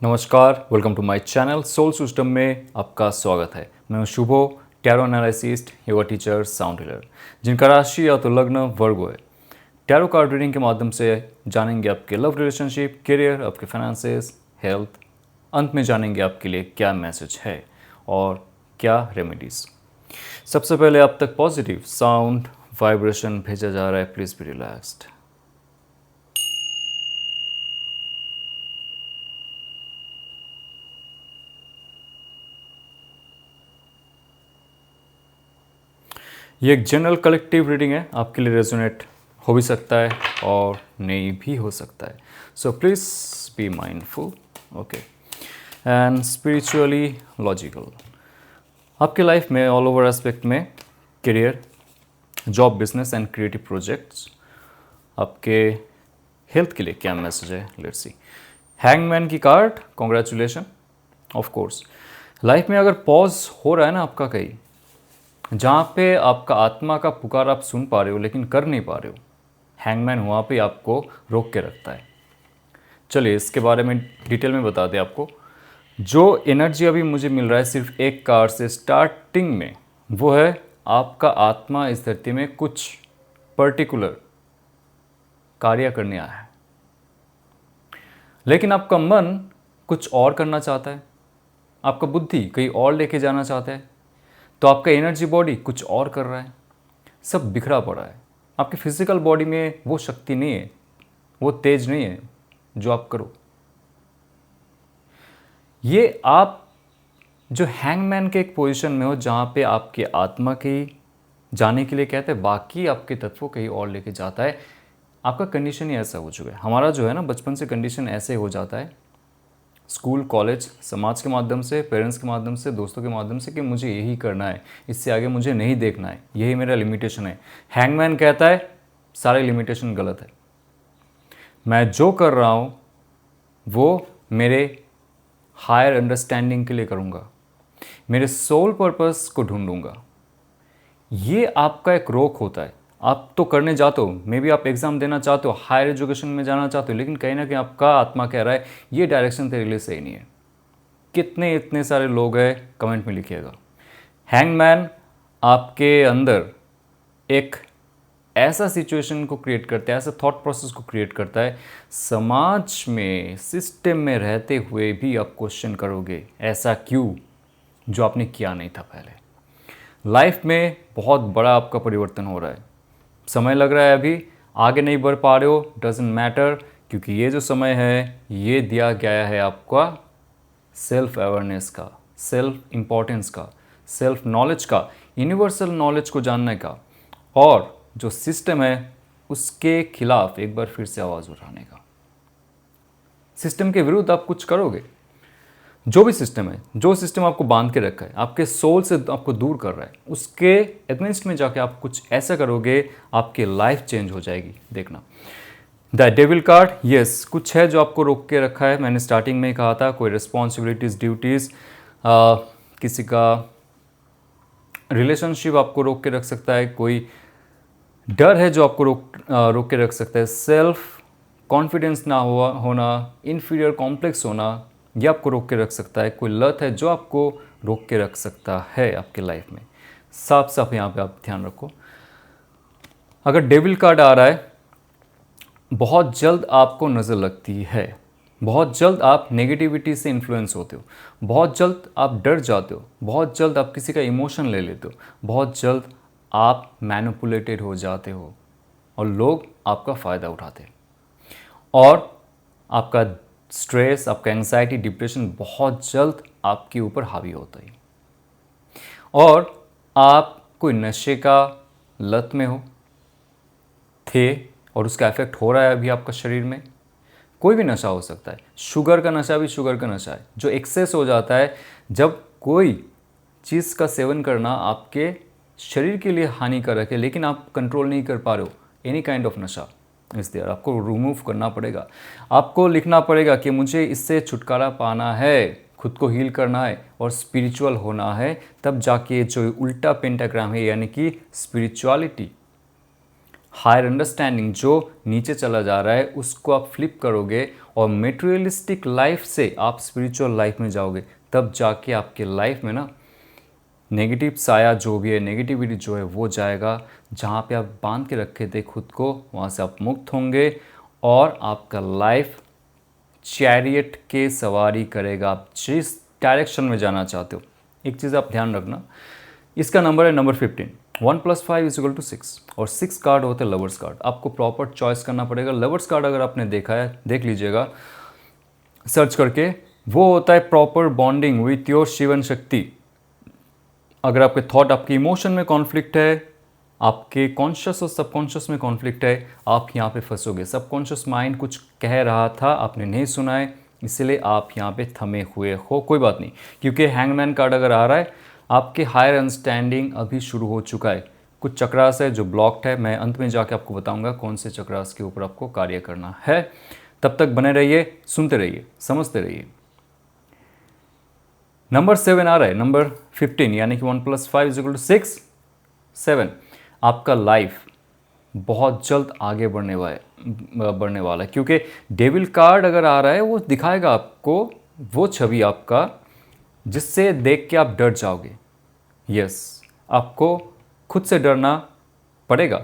नमस्कार, welcome to my channel soul system में आपका स्वागत है। मैं हूं Shubho, tarot analyst, yoga teacher, sound healer, जिनका राशि या तो लग्न वर्गो है। टैरो कार्ड रीडिंग के माध्यम से जानेंगे आपके लव रिलेशनशिप, करियर, आपके फाइनेंसेस, हेल्थ। अंत में जानेंगे आपके लिए क्या मैसेज है और क्या रेमेडीज। सबसे पहले आप तक पॉजिटिव साउंड वाइब्रेशन भेजा जा रहा है। Please be relaxed. ये एक जनरल कलेक्टिव रीडिंग है, आपके लिए रेजोनेट हो भी सकता है और नहीं भी हो सकता है। So please be mindful, okay, and spiritually logical. आपके लाइफ में ऑल ओवर एस्पेक्ट में career, job, business and creative projects, आपके हेल्थ के लिए क्या मैसेज है, लेट्स सी। हैंगमैन की card, congratulation. Of course life में अगर पॉज हो रहा है ना आपका कहीं, जहाँ पे आपका आत्मा का पुकार आप सुन पा रहे हो लेकिन कर नहीं पा रहे हो, हैंगमैन वहाँ पे आपको रोक के रखता है। चलिए इसके बारे में डिटेल में बता दें आपको। जो एनर्जी अभी मुझे मिल रहा है सिर्फ एक कार्ड से स्टार्टिंग में, वो है आपका आत्मा इस धरती में कुछ पर्टिकुलर कार्य करने आया है, लेकिन आपका मन कुछ और करना चाहता है, आपका बुद्धि कहीं और लेके जाना चाहता है, तो आपका एनर्जी बॉडी कुछ और कर रहा है। सब बिखरा पड़ा है। आपकी फिजिकल बॉडी में वो शक्ति नहीं है, वो तेज नहीं है जो आप करो। ये आप जो हैंगमैन के एक पोजीशन में हो, जहाँ पे आपके आत्मा के जाने के लिए कहते हैं, बाकी आपके तत्वों कहीं और लेके जाता है। आपका कंडीशन ही ऐसा हो चुका है। हमारा जो है ना, बचपन से कंडीशन ऐसे हो जाता है, स्कूल, कॉलेज, समाज के माध्यम से, पेरेंट्स के माध्यम से, दोस्तों के माध्यम से, कि मुझे यही करना है, इससे आगे मुझे नहीं देखना है, यही मेरा लिमिटेशन है। हैंगमैन कहता है सारे लिमिटेशन गलत है, मैं जो कर रहा हूँ वो मेरे हायर अंडरस्टैंडिंग के लिए करूँगा, मेरे सोल पर्पस को ढूंढूंगा। ये आपका एक रोक होता है। आप तो करने जाते हो, मे बी आप एग्ज़ाम देना चाहते हो, हायर एजुकेशन में जाना चाहते हो, लेकिन कहीं ना कहीं आपका आत्मा कह रहा है ये डायरेक्शन तेरे लिए सही नहीं है। कितने इतने सारे लोग हैं, कमेंट में लिखिएगा। हैंगमैन आपके अंदर एक ऐसा सिचुएशन को क्रिएट करता है, ऐसा थॉट प्रोसेस को क्रिएट करता है, समाज में, सिस्टम में रहते हुए भी आप क्वेश्चन करोगे ऐसा क्यों, जो आपने किया नहीं था पहले। लाइफ में बहुत बड़ा आपका परिवर्तन हो रहा है, समय लग रहा है, अभी आगे नहीं बढ़ पा रहे हो, डजेंट मैटर, क्योंकि ये जो समय है ये दिया गया है आपका सेल्फ अवेयरनेस का, सेल्फ इम्पोर्टेंस का, सेल्फ नॉलेज का, यूनिवर्सल नॉलेज को जानने का, और जो सिस्टम है उसके खिलाफ एक बार फिर से आवाज़ उठाने का। सिस्टम के विरुद्ध आप कुछ करोगे। जो भी सिस्टम है, जो सिस्टम आपको बांध के रखा है, आपके सोल से आपको दूर कर रहा है, उसके अगेंस्ट में जाके आप कुछ ऐसा करोगे, आपकी लाइफ चेंज हो जाएगी। देखना द डेविल कार्ड, यस, कुछ है जो आपको रोक के रखा है। मैंने स्टार्टिंग में ही कहा था, कोई रिस्पॉन्सिबिलिटीज़, ड्यूटीज़, किसी का रिलेशनशिप आपको रोक के रख सकता है, कोई डर है जो आपको रोक के रख सकता है, सेल्फ कॉन्फिडेंस ना होना, इन्फीरियर कॉम्प्लेक्स होना, ये आपको रोक के रख सकता है। कोई लत है जो आपको रोक के रख सकता है आपके लाइफ में। साफ साफ यहाँ पे आप ध्यान रखो। अगर डेविल कार्ड आ रहा है, बहुत जल्द आपको नज़र लगती है, बहुत जल्द आप नेगेटिविटी से इन्फ्लुएंस होते हो, बहुत जल्द आप डर जाते हो, बहुत जल्द आप किसी का इमोशन ले लेते हो, बहुत जल्द आप मैनिपुलेटेड हो जाते हो और लोग आपका फ़ायदा उठाते हैं, और आपका स्ट्रेस, आपका एंग्जाइटी, डिप्रेशन बहुत जल्द आपके ऊपर हावी होता है, और आप कोई नशे का लत में हो, थे, और उसका इफेक्ट हो रहा है अभी आपका शरीर में। कोई भी नशा हो सकता है, शुगर का नशा भी शुगर का नशा है, जो एक्सेस हो जाता है जब कोई चीज़ का सेवन करना आपके शरीर के लिए हानिकारक है, लेकिन आप कंट्रोल नहीं कर पा रहे हो। एनी काइंड ऑफ नशा इस देयर आपको रिमूव करना पड़ेगा। आपको लिखना पड़ेगा कि मुझे इससे छुटकारा पाना है, खुद को हील करना है और स्पिरिचुअल होना है, तब जाके जो उल्टा पेंटाग्राम है, यानी कि स्पिरिचुअलिटी, हायर अंडरस्टैंडिंग जो नीचे चला जा रहा है उसको आप फ्लिप करोगे और मेटेरियलिस्टिक लाइफ से आप स्पिरिचुअल लाइफ में जाओगे, तब जाके आपके लाइफ में ना नेगेटिव साया जो भी है, नेगेटिविटी जो है वो जाएगा। जहाँ पे आप बांध के रखे थे खुद को, वहाँ से आप मुक्त होंगे और आपका लाइफ चैरियट के सवारी करेगा। आप जिस डायरेक्शन में जाना चाहते हो, एक चीज़ आप ध्यान रखना, इसका नंबर है नंबर 15। 1 + 5 = 6 और 6 कार्ड होते हैं लवर्स कार्ड। आपको प्रॉपर चॉइस करना पड़ेगा। लवर्स कार्ड अगर आपने देखा है, देख लीजिएगा सर्च करके, वो होता है proper bonding with your Shivan Shakti. अगर आपके थॉट, आपके इमोशन में कॉन्फ्लिक्ट है, आपके कॉन्शियस और सबकॉन्शियस में कॉन्फ्लिक्ट है, आप यहाँ पे फंसोगे। सबकॉन्शियस माइंड कुछ कह रहा था, आपने नहीं सुना है, इसलिए आप यहाँ पे थमे हुए हो। कोई बात नहीं, क्योंकि हैंगमैन कार्ड अगर आ रहा है, आपके हायर अंडरस्टैंडिंग अभी शुरू हो चुका है। कुछ चक्रास है जो ब्लॉक्ड है, मैं अंत में जाके आपको बताऊंगा कौन से चक्रास के ऊपर आपको कार्य करना है। तब तक बने रहिए, सुनते रहिए, समझते रहिए। नंबर 7 आ रहा है, नंबर 15, यानी कि 1 + 5 = 6, 7। आपका लाइफ बहुत जल्द आगे बढ़ने वाला है, क्योंकि डेविल कार्ड अगर आ रहा है, वो दिखाएगा आपको वो छवि आपका जिससे देख के आप डर जाओगे। यस, आपको खुद से डरना पड़ेगा,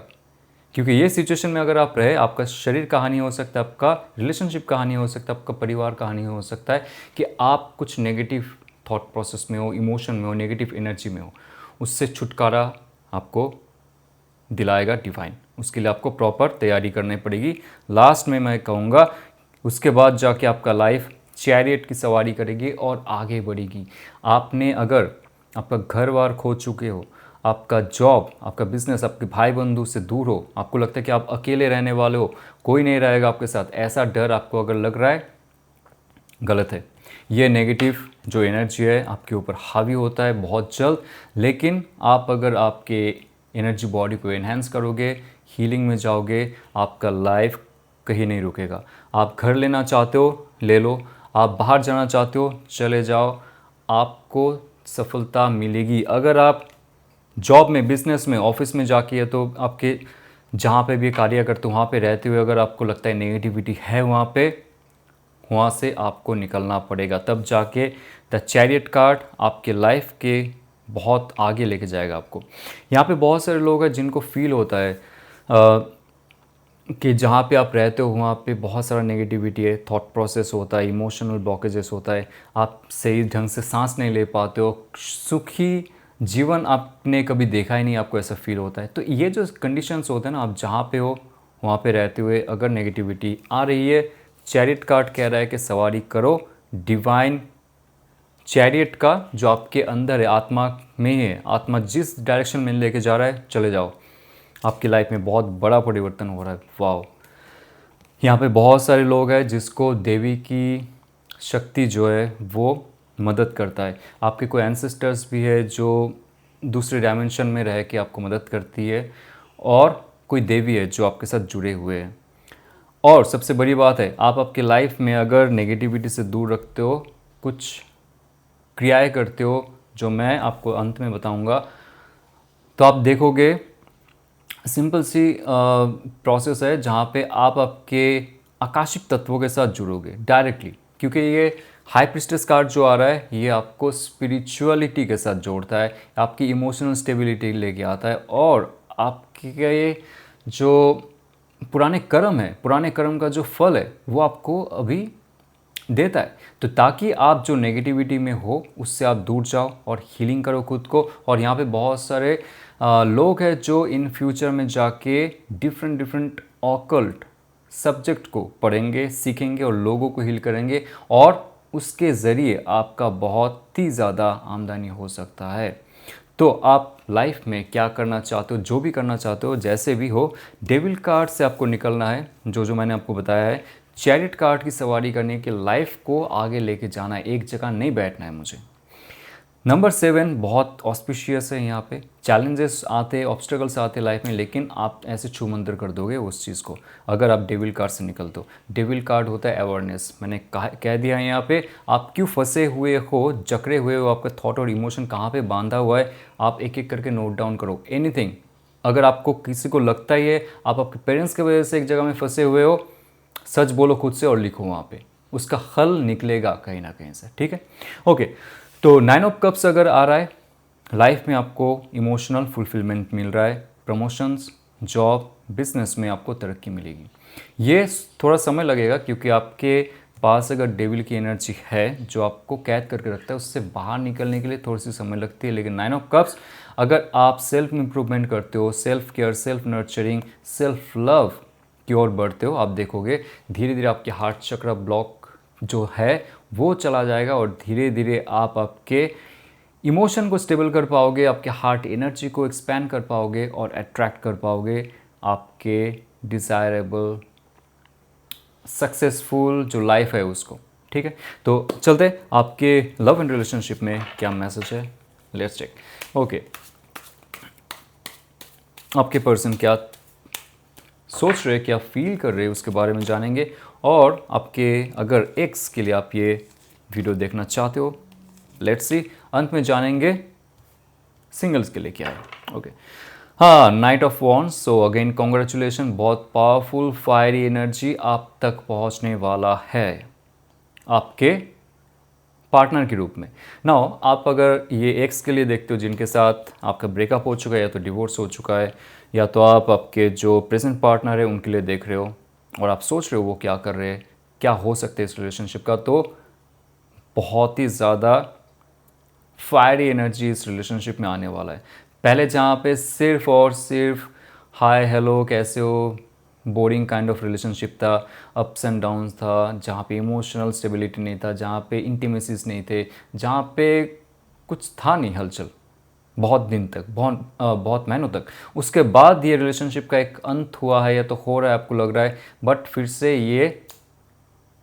क्योंकि ये सिचुएशन में अगर आप रहे, आपका शरीर का हानि हो सकता है, आपका रिलेशनशिप का हानि हो सकता है, आपका परिवार का हानि हो सकता है, कि आप कुछ नेगेटिव थॉट प्रोसेस में हो, इमोशन में हो, नेगेटिव एनर्जी में हो। उससे छुटकारा आपको दिलाएगा डिवाइन। उसके लिए आपको प्रॉपर तैयारी करनी पड़ेगी। लास्ट में मैं कहूँगा, उसके बाद जाके आपका लाइफ चैरियट की सवारी करेगी और आगे बढ़ेगी। आपने अगर आपका घर बार खो चुके हो, आपका जॉब, आपका बिजनेस, आपके भाई बंधु से दूर हो, आपको लगता है कि आप अकेले रहने वाले हो, कोई नहीं रहेगा आपके साथ, ऐसा डर आपको अगर लग रहा है, गलत है। ये नेगेटिव जो एनर्जी है आपके ऊपर हावी होता है बहुत जल्द। लेकिन आप अगर आपके एनर्जी बॉडी को एनहेंस करोगे, हीलिंग में जाओगे, आपका लाइफ कहीं नहीं रुकेगा। आप घर लेना चाहते हो, ले लो। आप बाहर जाना चाहते हो, चले जाओ, आपको सफलता मिलेगी। अगर आप जॉब में, बिजनेस में, ऑफिस में जाके, या तो आपके जहाँ पे भी कार्य करते हो वहाँ पे रहते हुए अगर आपको लगता है नेगेटिविटी है वहाँ से आपको निकलना पड़ेगा। तब जाके द चैरियट कार्ड आपके लाइफ के बहुत आगे लेके जाएगा आपको। यहाँ पे बहुत सारे लोग हैं जिनको फील होता है कि जहाँ पे आप रहते हो वहाँ पे बहुत सारा नेगेटिविटी है, थॉट प्रोसेस होता है, इमोशनल ब्लॉकेजेस होता है, आप सही ढंग से सांस नहीं ले पाते हो, सुखी जीवन आपने कभी देखा ही नहीं, आपको ऐसा फील होता है। तो ये जो कंडीशंस होते हैं ना, आप जहाँ पे हो वहाँ पे रहते हुए अगर नेगेटिविटी आ रही है, चैरियट कार्ड कह रहा है कि सवारी करो डिवाइन चैरियट का, जो आपके अंदर है, आत्मा में है। आत्मा जिस डायरेक्शन में लेके जा रहा है, चले जाओ। आपकी लाइफ में बहुत बड़ा परिवर्तन हो रहा है। वाओ, यहाँ पे बहुत सारे लोग हैं जिसको देवी की शक्ति जो है वो मदद करता है। आपके कोई एंसेस्टर्स भी है जो दूसरे डायमेंशन में रह के आपको मदद करती है, और कोई देवी है जो आपके साथ जुड़े हुए हैं। और सबसे बड़ी बात है, आप आपके लाइफ में अगर नेगेटिविटी से दूर रखते हो, कुछ क्रियाएं करते हो जो मैं आपको अंत में बताऊंगा, तो आप देखोगे सिंपल सी प्रोसेस है जहाँ पे आप आपके आकाशिक तत्वों के साथ जुड़ोगे डायरेक्टली। क्योंकि ये हाई प्रिस्टेस कार्ड जो आ रहा है, ये आपको स्पिरिचुअलिटी के साथ जोड़ता है, आपकी इमोशनल स्टेबिलिटी लेके आता है, और आपके जो पुराने कर्म है, पुराने कर्म का जो फल है वो आपको अभी देता है। तो ताकि आप जो नेगेटिविटी में हो उससे आप दूर जाओ और हीलिंग करो खुद को। और यहाँ पे बहुत सारे लोग हैं जो इन फ्यूचर में जाके डिफरेंट ऑकल्ट सब्जेक्ट को पढ़ेंगे, सीखेंगे और लोगों को हील करेंगे, और उसके ज़रिए आपका बहुत ही ज़्यादा आमदनी हो सकता है। तो आप लाइफ में क्या करना चाहते हो, जो भी करना चाहते हो, जैसे भी हो, डेविल कार्ड से आपको निकलना है, जो मैंने आपको बताया है। चैरियट कार्ड की सवारी करने के लाइफ को आगे लेके जाना है, एक जगह नहीं बैठना है मुझे। नंबर 7 बहुत ऑस्पिशियस है। यहाँ पे चैलेंजेस आते, ऑब्स्टेकल्स आते लाइफ में, लेकिन आप ऐसे छूमंतर कर दोगे उस चीज़ को अगर आप डेविल कार्ड से निकलते हो। डेविल कार्ड होता है अवेयरनेस। मैंने कह दिया है यहाँ पे, आप क्यों फंसे हुए हो, जकड़े हुए हो, आपका थॉट और इमोशन कहाँ पे बांधा हुआ है, आप एक एक करके नोट डाउन करो। एनीथिंग अगर आपको किसी को लगता ही है आप आपके पेरेंट्स की वजह से एक जगह में फंसे हुए हो, सच बोलो खुद से और लिखो वहाँ पे, उसका हल निकलेगा कहीं ना कहीं से, ठीक है। ओके, तो 9 ऑफ कप्स अगर आ रहा है, लाइफ में आपको इमोशनल फुलफिलमेंट मिल रहा है, प्रमोशंस, जॉब, बिजनेस में आपको तरक्की मिलेगी। ये थोड़ा समय लगेगा क्योंकि आपके पास अगर डेविल की एनर्जी है जो आपको कैद करके रखता है, उससे बाहर निकलने के लिए थोड़ी सी समय लगती है। लेकिन 9 ऑफ कप्स, अगर आप सेल्फ इम्प्रूवमेंट करते हो, self care, self nurturing, self love की ओर बढ़ते हो, आप देखोगे धीरे धीरे आपके हार्ट चक्र ब्लॉक जो है वो चला जाएगा और धीरे धीरे आप आपके इमोशन को स्टेबल कर पाओगे, आपके हार्ट एनर्जी को एक्सपैंड कर पाओगे और अट्रैक्ट कर पाओगे आपके डिज़ायरेबल सक्सेसफुल जो लाइफ है उसको, ठीक है। तो चलते आपके लव एंड रिलेशनशिप में क्या मैसेज है, लेट्स चेक। ओके, आपके पर्सन क्या सोच रहे, क्या फील कर रहे हैं उसके बारे में जानेंगे। और आपके अगर एक्स के लिए आप ये वीडियो देखना चाहते हो, लेट्स सी, अंत में जानेंगे सिंगल्स के लिए क्या है। ओके, हाँ, night of wands, so again congratulation, बहुत पावरफुल फायरी एनर्जी आप तक पहुंचने वाला है आपके पार्टनर के रूप में। नाउ आप अगर ये एक्स के लिए देखते हो जिनके साथ आपका ब्रेकअप हो चुका है या तो डिवोर्स हो चुका है, या तो आप आपके जो प्रेजेंट पार्टनर है उनके लिए देख रहे हो और आप सोच रहे हो वो क्या कर रहे हैं, क्या हो सकते हैं इस रिलेशनशिप का, तो बहुत ही ज़्यादा फायरी एनर्जी इस रिलेशनशिप में आने वाला है। पहले जहाँ पे सिर्फ और सिर्फ हाय हेलो कैसे हो, बोरिंग काइंड ऑफ रिलेशनशिप था, अप्स एंड डाउन्स था, जहाँ पे इमोशनल स्टेबिलिटी नहीं था, जहाँ पे इंटीमेसीज नहीं थे, जहाँ पे कुछ था नहीं हलचल बहुत दिन तक, बहुत महीनों तक। उसके बाद ये रिलेशनशिप का एक अंत हुआ है या तो हो रहा है आपको लग रहा है, बट फिर से ये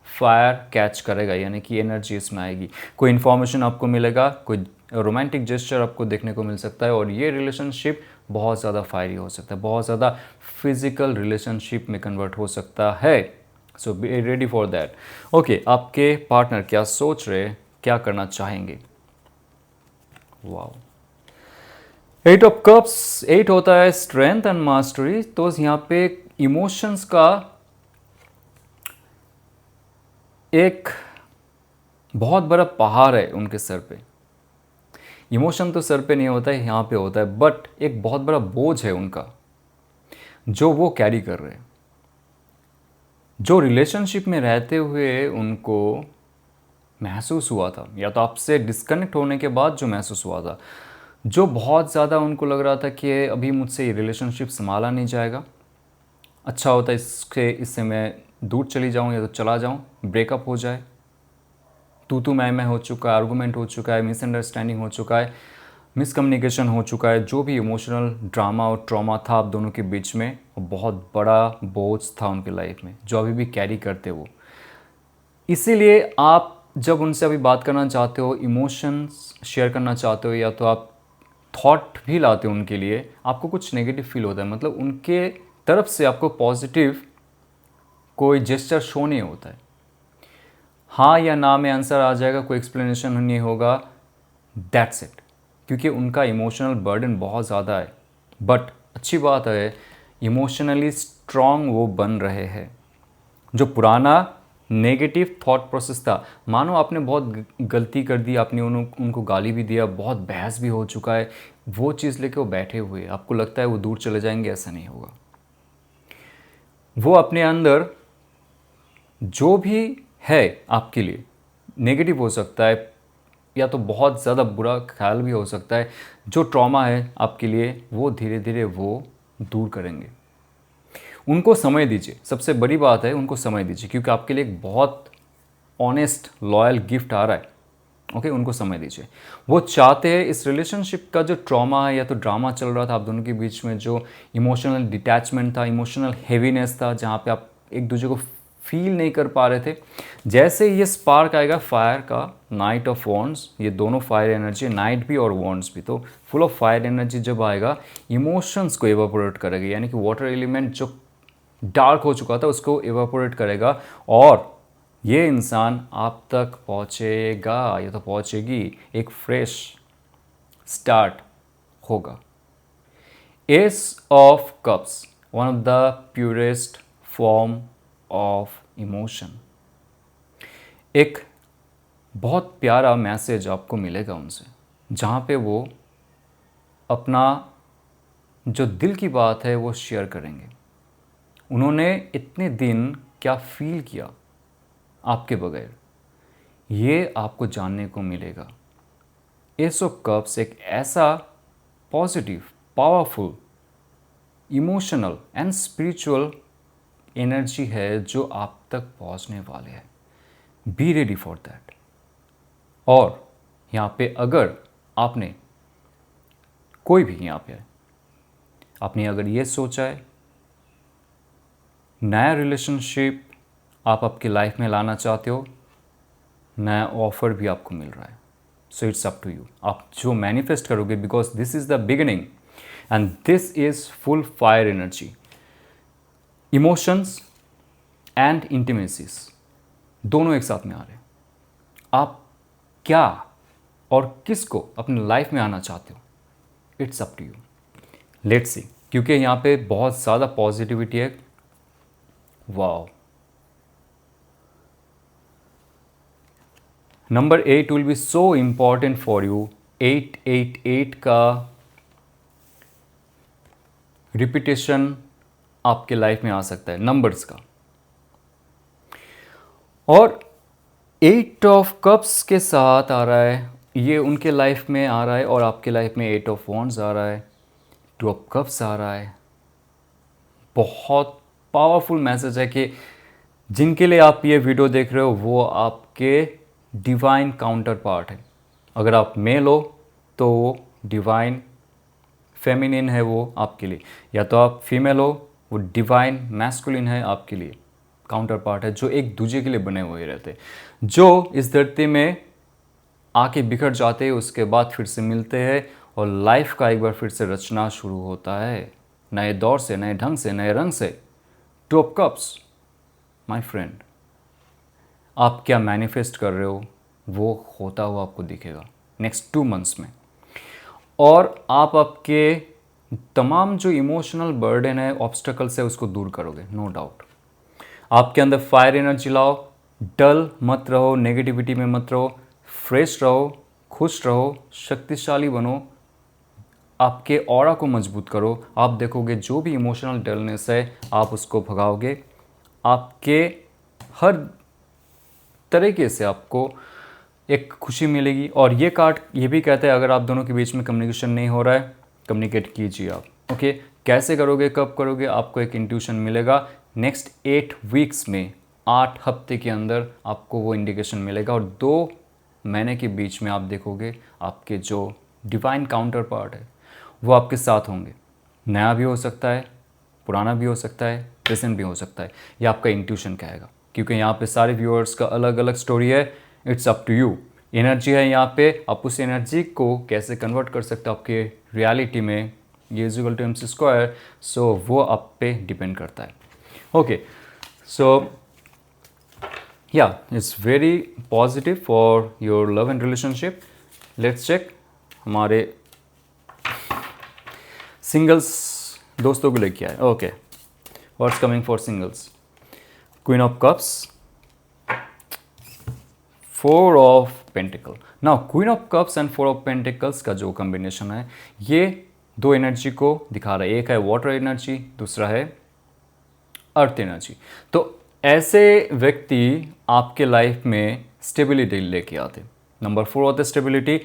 फायर कैच करेगा, यानी कि एनर्जी इसमें आएगी, कोई इन्फॉर्मेशन आपको मिलेगा, कोई रोमांटिक जेस्चर आपको देखने को मिल सकता है और ये रिलेशनशिप बहुत ज़्यादा फायरी हो सकता है, बहुत ज़्यादा फिजिकल रिलेशनशिप में कन्वर्ट हो सकता है। So be ready for that. Okay, आपके पार्टनर क्या सोच रहे, क्या करना चाहेंगे। वाओ, 8 ऑफ कप्स, 8 होता है स्ट्रेंथ एंड मास्टरी, तो यहाँ पे इमोशंस का एक बहुत बड़ा पहाड़ है उनके सर पे। इमोशन तो सर पे नहीं होता है, यहाँ पे होता है, बट एक बहुत बड़ा बोझ है उनका जो वो कैरी कर रहे हैं, जो रिलेशनशिप में रहते हुए उनको महसूस हुआ था, या तो आपसे डिस्कनेक्ट होने के बाद जो महसूस हुआ था, जो बहुत ज़्यादा उनको लग रहा था कि अभी मुझसे ये रिलेशनशिप संभाला नहीं जाएगा, अच्छा होता इससे मैं दूर चली जाऊँ या तो चला जाऊँ, ब्रेकअप हो जाए, तू मैं हो चुका है, आर्गूमेंट हो चुका है, मिसअंडरस्टैंडिंग हो चुका है, मिसकम्युनिकेशन हो चुका है, जो भी इमोशनल ड्रामा और ट्रॉमा था आप दोनों के बीच में, बहुत बड़ा बोझ था उनकी लाइफ में जो अभी भी कैरी करते वो। इसीलिए आप जब उनसे अभी बात करना चाहते हो, इमोशंस शेयर करना चाहते हो, या तो आप थॉट भी लाते हो उनके लिए, आपको कुछ नेगेटिव फील होता है, मतलब उनके तरफ से आपको पॉजिटिव कोई जेस्चर शो नहीं होता है। हाँ या ना में आंसर आ जाएगा, कोई एक्सप्लेनेशन नहीं होगा, दैट्स इट, क्योंकि उनका इमोशनल बर्डन बहुत ज़्यादा है। बट अच्छी बात है, इमोशनली स्ट्रॉन्ग वो बन रहे हैं। जो पुराना नेगेटिव थॉट प्रोसेस था, मानो आपने बहुत गलती कर दी, आपने उनको गाली भी दिया, बहुत बहस भी हो चुका है, वो चीज़ लेके वो बैठे हुए, आपको लगता है वो दूर चले जाएंगे, ऐसा नहीं होगा। वो अपने अंदर जो भी है आपके लिए नेगेटिव हो सकता है, या तो बहुत ज़्यादा बुरा ख्याल भी हो सकता है, जो ट्रॉमा है आपके लिए वो धीरे धीरे वो दूर करेंगे। उनको समय दीजिए, सबसे बड़ी बात है उनको समय दीजिए, क्योंकि आपके लिए एक बहुत ऑनेस्ट लॉयल गिफ्ट आ रहा है। ओके, उनको समय दीजिए। वो चाहते हैं इस रिलेशनशिप का जो ट्रॉमा है या तो ड्रामा चल रहा था आप दोनों के बीच में, जो इमोशनल डिटैचमेंट था, इमोशनल हेवीनेस था, जहाँ पे आप एक दूसरे को फील नहीं कर पा रहे थे, जैसे ये स्पार्क आएगा फायर का, नाइट ऑफ वॉन्ड्स, ये दोनों फायर एनर्जी, नाइट भी और वॉन्ड्स भी, तो फुल ऑफ फायर एनर्जी जब आएगा, इमोशंस को एवापोरेट करेगा, यानी कि वाटर एलिमेंट जो डार्क हो चुका था उसको एवापोरेट करेगा और ये इंसान आप तक पहुंचेगा या तो पहुंचेगी, एक फ्रेश स्टार्ट होगा, S of cups, one of the purest form of emotion. एक बहुत प्यारा मैसेज आपको मिलेगा उनसे, जहाँ पे वो अपना जो दिल की बात है वो शेयर करेंगे। उन्होंने इतने दिन क्या फील किया आपके बगैर, ये आपको जानने को मिलेगा। एस ऑफ कप्स एक ऐसा positive, powerful, emotional and spiritual energy है जो आप तक पहुंचने वाले हैं। B ready for that. और यहाँ पे अगर आपने कोई भी यहाँ पे आपने अगर ये सोचा है नया रिलेशनशिप आप आपकी लाइफ में लाना चाहते हो, नया ऑफर भी आपको मिल रहा है, so it's up to you. आप जो मैनिफेस्ट करोगे, because this is the beginning and this is full fire energy. Emotions and intimacies दोनों एक साथ में आ रहे हैं। आप क्या और किसको अपनी लाइफ में आना चाहते हो, it's up to you. Let's see, क्योंकि यहाँ पे बहुत ज़्यादा पॉजिटिविटी है। Wow. Number 8 will be so important for you. 888 का रिपीटेशन आपके लाइफ में आ सकता है, नंबर्स का। और 8 ऑफ कप्स के साथ आ रहा है, ये उनके लाइफ में आ रहा है, और आपके लाइफ में 8 ऑफ वॉन्ड्स आ रहा है, 2 ऑफ कप्स आ रहा है। बहुत पावरफुल मैसेज है कि जिनके लिए आप ये वीडियो देख रहे हो वो आपके डिवाइन काउंटर पार्ट है। अगर आप मेल हो तो डिवाइन फेमिनिन है वो आपके लिए, या तो आप फीमेल हो वो डिवाइन मैस्कुलिन है आपके लिए, काउंटर पार्ट है, जो एक दूसरे के लिए बने हुए रहते, जो इस धरती में आके बिखर जाते हैं, उसके बाद फिर से मिलते हैं और लाइफ का एक बार फिर से रचना शुरू होता है, नए दौर से, नए ढंग से, नए रंग से। 2 ऑफ कप्स माय फ्रेंड, आप क्या मैनिफेस्ट कर रहे हो वो होता हुआ आपको दिखेगा नेक्स्ट 2 मंथ्स में। और आप आपके तमाम जो इमोशनल बर्डन है, ऑब्स्टेकल्स है, उसको दूर करोगे, नो डाउट। आपके अंदर फायर एनर्जी लाओ, डल मत रहो, नेगेटिविटी में मत रहो, फ्रेश रहो, खुश रहो, शक्तिशाली बनो, आपके ऑरा को मजबूत करो। आप देखोगे जो भी इमोशनल डलनेस है आप उसको भगाओगे, आपके हर तरीके से आपको एक खुशी मिलेगी। और ये कार्ड ये भी कहता है अगर आप दोनों के बीच में कम्युनिकेशन नहीं हो रहा है, कम्युनिकेट कीजिए आप। ओके, कैसे करोगे, कब करोगे, आपको एक इंट्यूशन मिलेगा। नेक्स्ट 8 वीक्स में, 8 हफ्ते के अंदर आपको वो इंडिकेशन मिलेगा, और 2 महीने के बीच में आप देखोगे आपके जो डिवाइन काउंटर पार्ट है वो आपके साथ होंगे। नया भी हो सकता है, पुराना भी हो सकता है, प्रेजेंट भी हो सकता है, ये आपका इंट्यूशन कहेगा। क्योंकि यहाँ पे सारे व्यूअर्स का अलग अलग स्टोरी है, it's up to you. Energy है यहाँ पे, आप उस एनर्जी को कैसे कन्वर्ट कर सकते हो आपके रियलिटी में, ये equal to MC square, so वो आप पे डिपेंड करता है। ओके, सो या it's very positive for your love and relationship. Let's check हमारे सिंगल्स दोस्तों को लेके आए। Okay, what's coming for singles. Queen of cups, 4 of pentacle. Now queen of cups and 4 of pentacles का जो कॉम्बिनेशन है ये 2 एनर्जी को दिखा रहा है। एक है वाटर एनर्जी, दूसरा है अर्थ एनर्जी। तो ऐसे व्यक्ति आपके लाइफ में स्टेबिलिटी लेके आते। नंबर 4 होता है स्टेबिलिटी,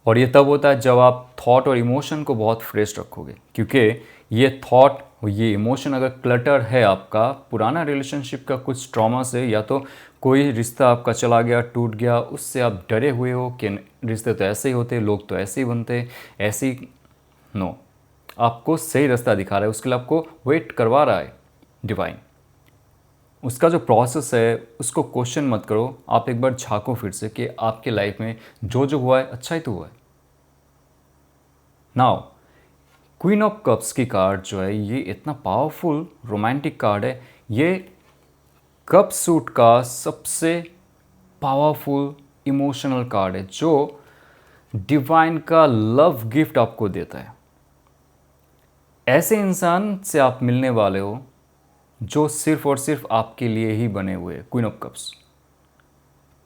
और ये तब होता है जब आप थॉट और इमोशन को बहुत फ्रेश रखोगे। क्योंकि ये थॉट, ये इमोशन अगर क्लटर है आपका, पुराना रिलेशनशिप का कुछ ट्रॉमा से, या तो कोई रिश्ता आपका चला गया, टूट गया, उससे आप डरे हुए हो कि रिश्ते तो ऐसे ही होते, लोग तो ऐसे ही बनते, ऐसे ही, नो, आपको सही रास्ता दिखा रहा है, उसके लिए आपको वेट करवा रहा है डिवाइन। उसका जो प्रोसेस है उसको क्वेश्चन मत करो, आप एक बार झांको फिर से कि आपके लाइफ में जो जो हुआ है अच्छा ही तो हुआ है। नाउ क्वीन ऑफ कप्स की कार्ड जो है ये इतना पावरफुल रोमांटिक कार्ड है। ये कप सूट का सबसे पावरफुल इमोशनल कार्ड है जो डिवाइन का लव गिफ्ट आपको देता है। ऐसे इंसान से आप मिलने वाले हो जो सिर्फ और सिर्फ आपके लिए ही बने हुए, queen of cups,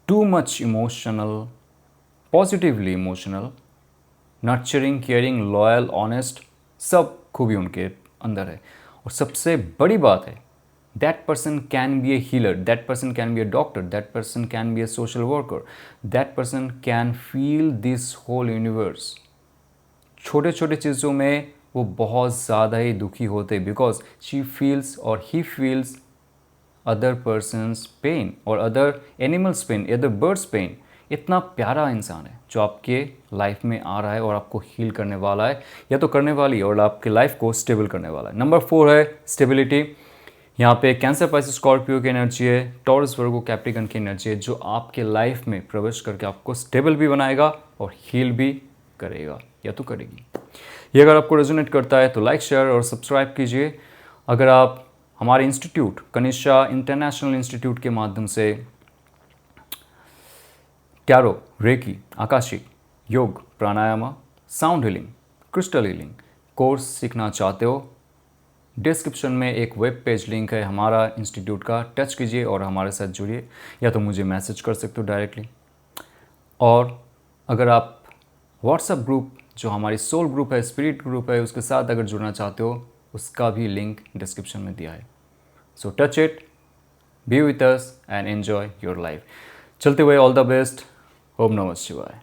too much emotional, positively emotional, nurturing, caring, loyal, honest, सब खूबी उनके अंदर है। और सबसे बड़ी बात है, that person can be a healer, that person can be a doctor, that person can be a social worker, that person can feel this whole universe. छोटे छोटे चीज़ों में वो बहुत ज़्यादा ही दुखी होते, बिकॉज शी फील्स और he feels other persons pain और other animals pain, other birds pain. इतना प्यारा इंसान है जो आपके लाइफ में आ रहा है और आपको हील करने वाला है, या तो करने वाली है, और आपके लाइफ को स्टेबल करने वाला है। नंबर 4 है स्टेबिलिटी। यहाँ पे कैंसर, पाइसेस, स्कॉर्पियो की एनर्जी है, टॉरस, वर्गो, कैप्रिकन की एनर्जी है, जो आपके लाइफ में प्रवेश करके आपको स्टेबल भी बनाएगा और हील भी करेगा, या तो करेगी। ये अगर आपको रेजोनेट करता है तो लाइक, शेयर और सब्सक्राइब कीजिए। अगर आप हमारे इंस्टीट्यूट, कनिष्ठा इंटरनेशनल इंस्टीट्यूट के माध्यम से टैरो, रेकी, आकाशिक, योग, प्राणायाम, sound healing, crystal healing course सीखना चाहते हो, डिस्क्रिप्शन में एक वेब पेज लिंक है हमारा इंस्टीट्यूट का, टच कीजिए और हमारे साथ जुड़िए, या तो मुझे मैसेज कर सकते हो डायरेक्टली। और अगर आप व्हाट्सएप ग्रुप, जो हमारी सोल ग्रुप है, स्पिरिट ग्रुप है, उसके साथ अगर जुड़ना चाहते हो, उसका भी लिंक डिस्क्रिप्शन में दिया है। सो touch it, B with us and enjoy your life. चलते हुए ऑल द बेस्ट। ओम नमः शिवाय।